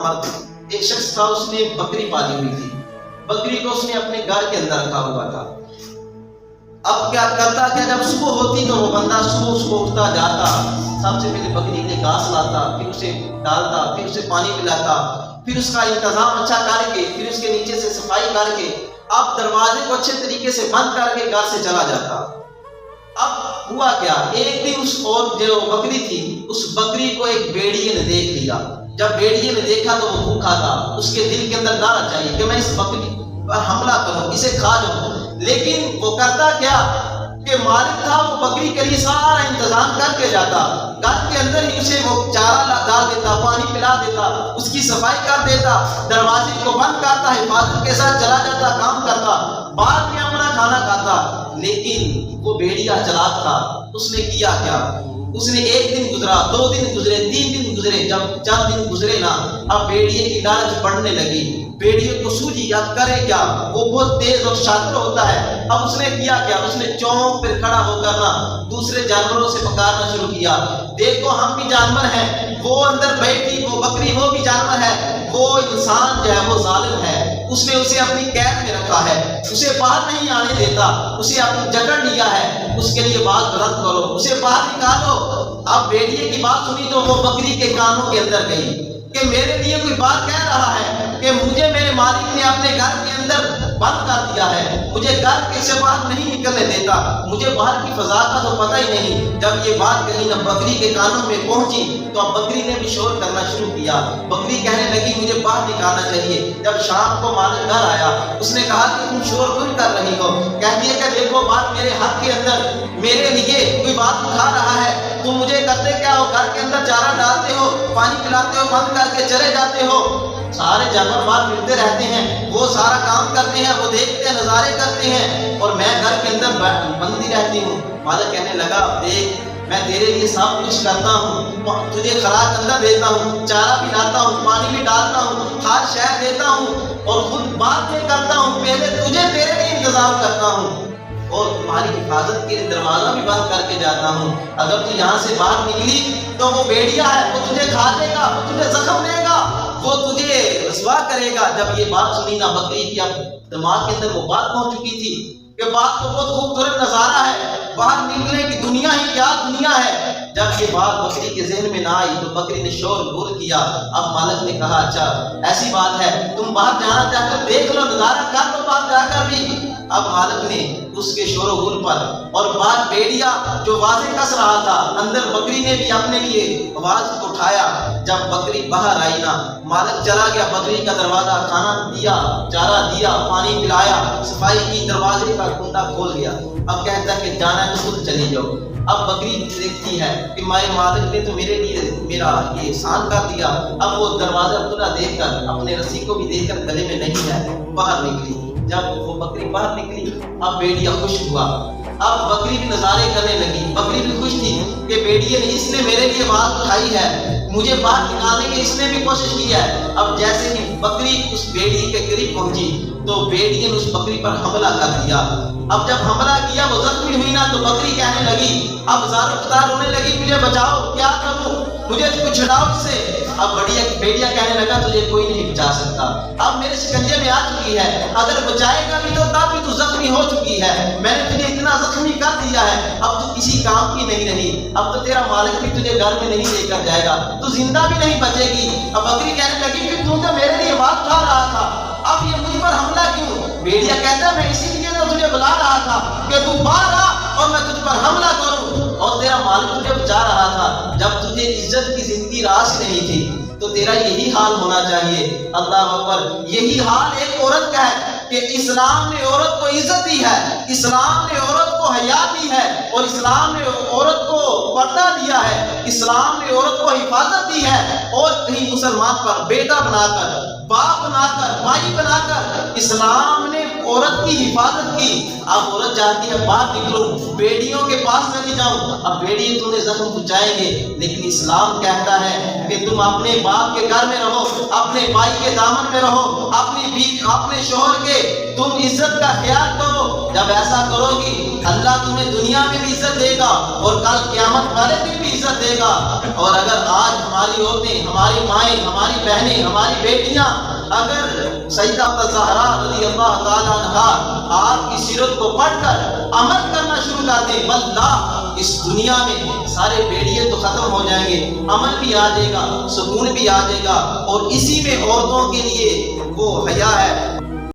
ایک شخص تھا، اس نے بکری پالی ہوئی تھی. بکری کو اس نے اپنے گھر کے اندر رکھا ہوا تھا. اب کیا کرتا کہ جب صبح ہوتی تو وہ بندہ صبح اٹھتا جاتا، سب سے پہلے بکری کے لیے گھاس لاتا، پھر اسے ڈالتا، پھر اسے پانی پلاتا، پھر اس کا انتظام اچھا کر کے، پھر اس کے نیچے سے صفائی کر کے اب دروازے کو اچھے طریقے سے بند کر کے گھر سے چلا جاتا. اب ہوا کیا، ایک دن اس اور جو بکری تھی، اس بکری کو ایک بھیڑیے نے دیکھ لیا. جب بھیڑیے نے دیکھا تو وہ بھوکا تھا. اس کے دل کے اندر ڈالا چاہیے کہ میں اس بکری پر حملہ کروں، اسے کھا جاؤں. لیکن وہ کرتا کیا کہ مالک تھا، وہ بکری کے لیے سارا انتظام کر کے جاتا. گھر کے اندر ہی اسے وہ چارہ ڈال دیتا، پانی پلا دیتا، اس کی صفائی کر دیتا، دروازے کو بند کرتا، حفاظت کے ساتھ چلا جاتا، کام کرتا، بعد میں اپنا کھانا کھاتا. لیکن وہ بھیڑیا چلاک تھا. اس نے کیا کیا، اس نے ایک دن گزرا، 2 دن گزرے، 3 دن گزرے. جب 4 دن گزرے نا، اب بھیڑیے کی لالچ بڑھنے لگی. بھیڑیے کو سوجی اب کرے کیا، وہ بہت تیز اور شاطر ہوتا ہے. اب اس نے کیا کیا، اس نے چونک پر کھڑا ہو کر نا دوسرے جانوروں سے پکارنا شروع کیا. دیکھو ہم بھی جانور ہیں، وہ اندر بیٹھی وہ بکری وہ بھی جانور ہے، وہ انسان جو ہے وہ ظالم ہے. اس نے اسے اپنی قید میں رکھا ہے، اسے باہر نہیں آنے دیتا، اسے اپنی جکڑ لیا ہے. اس کے لیے بات بلند کرو، اسے باہر نکالو. اب بھیڑیے کی بات سنی تو وہ بکری کے کانوں کے اندر گئی کہ میرے لیے کوئی بات کہہ رہا ہے کہ مجھے میرے مالک نے اپنے گھر کے اندر بند کر دیا ہے، مجھے گھر کے سے باہر نہیں نکلنے دیتا، مجھے باہر کی فضا کا تو پتہ ہی نہیں. جب یہ بات کہیں نہ بکری کے کانوں میں پہنچی تو اب بکری نے بھی شور کرنا شروع کیا. بکری کہنے لگی مجھے باہر نکالنا چاہیے. جب شام کو مالک گھر آیا، اس نے کہا کہ تم شور کیوں کر رہی ہو. کہتی ہے کہ دیکھو بات میرے حق کے اندر میرے لیے کوئی بات اٹھا رہا ہے، تم مجھے کرتے کیا ہو، گھر کے اندر چارہ ڈالتے ہو، پانی پلاتے ہو، بند کر کے چلے جاتے ہو. سارے جانور باہر پھرتے رہتے ہیں، وہ سارا کام کرتے ہیں، وہ دیکھتے ہیں، نظارے کرتے ہیں، اور میں گھر کے اندر بندی رہتی ہوں. مالک کہنے لگا دیکھ میں تیرے لیے سب کچھ کرتا ہوں، تجھے خوراک اندر دیتا ہوں، چارہ بھی لاتا ہوں، پانی بھی ڈالتا ہوں، ہر شے دیتا ہوں، اور خود بات میں کرتا ہوں، پہلے تجھے تیرے لیے انتظام کرتا ہوں، اور تمہاری حفاظت کے لیے دروازہ بھی بند کر کے جاتا ہوں. اگر تو یہاں سے باہر نکلی تو وہ بھیڑیا ہے، وہ تجھے کھا دے گا، وہ تجھے زخم دے گا، وہ تجھے رسوا کرے گا. جب یہ بات سنی نا بکری کی اب دماغ کے اندر وہ بات پہنچ چکی تھی کہ بات تو بہت خوبصورت نظارہ ہے، باہر نکلنے کی دنیا ہی کیا دنیا ہے. جب یہ بات بکری کے ذہن میں نہ آئی تو بکری نے شور غور کیا. اب مالک نے کہا اچھا ایسی بات ہے، تم باہر جانا چاہتے ہو دیکھ لو، نظارہ کر لو باہر جا کر بھی. اب مالک نے اس کے شور و غل پر اور بعد بھیڑیا جو واضح کس رہا تھا، اندر بکری نے بھی اپنے لیے آواز اٹھایا. جب بکری باہر آئی نا، مالک چلا گیا، بکری کا دروازہ، کھانا دیا، چارہ دیا، پانی پلایا، صفائی کی، دروازے کا کنڈا کھول گیا. اب کہتا ہے کہ جانا ہے تو خود چلی جاؤ. اب بکری دیکھتی ہے کہ میرے مالک نے تو میرے لیے میرا یہ احسان کر دیا. اب وہ دروازہ کھلا دیکھ کر اپنے رسی کو بھی دیکھ کر گلے میں نہیں ہے، باہر نکلی. جب وہ بکری باہر نکلی اب بھیڑیا خوش ہوا. اب بکری بھی نظارے کرنے لگی. بکری بھی خوش تھی کہ بھیڑیے نے اس نے میرے لیے بات اٹھائی ہے، مجھے باہر نکالنے کی اس نے بھی کوشش کی ہے. اب جیسے ہی بکری اس بھیڑیے کے قریب پہنچی تو بھیڑیے نے اس بکری پر حملہ کر دیا. اب جب حملہ کیا وہ زخمی ہوئی نا تو بکری کہنے لگی، اب زار افتار ہونے لگی، مجھے بچاؤ، کیا کروں، مجھے کچھ چھڑاؤ اس سے. اب بھیڑیا کہنے لگا تجھے کوئی نہیں بچا سکتا، اب میرے شکنجے میں آ چکی ہے، اگر بچائے گا بھی تو تب بھی تو زخمی ہو چکی ہے، میں نے تجھے اتنا زخمی کر دیا ہے، اب تو کسی کام کی نہیں رہی، اب تو تیرا مالک بھی تجھے گھر میں نہیں لے کر جائے گا، تو زندہ بھی نہیں بچے گی. اب بکری کہنے لگی کہ تو جو میرے لیے بات اٹھا رہا تھا، اب یہ مجھ پر حملہ کیوں. بھیڑیا کہتا ہے میں اسی لیے تو تجھے بلا رہا تھا کہ تو باہر آ اور میں تجھ پر حملہ کروں، اور تیرا مالک تجھے بچا رہا تھا. جب تجھے عزت کی زندگی راس نہیں تھی تو تیرا یہی حال ہونا چاہیے. اللہ اکبر. یہی حال ایک عورت کا ہے کہ اسلام نے عورت کو عزت دی ہے، اسلام نے عورت کو حیا دی ہے، اور اسلام نے عورت کو پردہ دیا ہے، اسلام نے عورت کو حفاظت دی ہے. اور کہیں مسلمان پر بیٹا بنا کر، باپ بنا کر، بھائی بنا کر اسلام نے عورت کی حفاظت کی. اب عورت چاہتی ہے باہر نکلوں, بیڑیوں کے پاس نہیں جاؤں. اب بیڑی تمہیں زخم پہنچائیں گے, لیکن اسلام کہتا ہے کہ تم اپنے باپ کے گھر میں رہو, اپنے بھائی کے دامن میں رہو, اپنے شوہر کے تم عزت کا خیال کرو. جب ایسا کرو گی اللہ تمہیں دنیا میں بھی عزت دے گا اور کل قیامت والے دن بھی عزت دے گا. اور اگر آج ہماری عورتیں, ہماری مائیں, ہماری بہنیں, ہماری بیٹیاں اگر سیدہ زہرا رضی اللہ تعالیٰ عنہا آپ کی سیرت کو پڑھ کر عمل کرنا شروع کر دیں, واللہ اس دنیا میں سارے بیڑیے تو ختم ہو جائیں گے, امن بھی آ جائے گا, سکون بھی آ جائے گا. اور اسی میں عورتوں کے لیے وہ حیا ہے,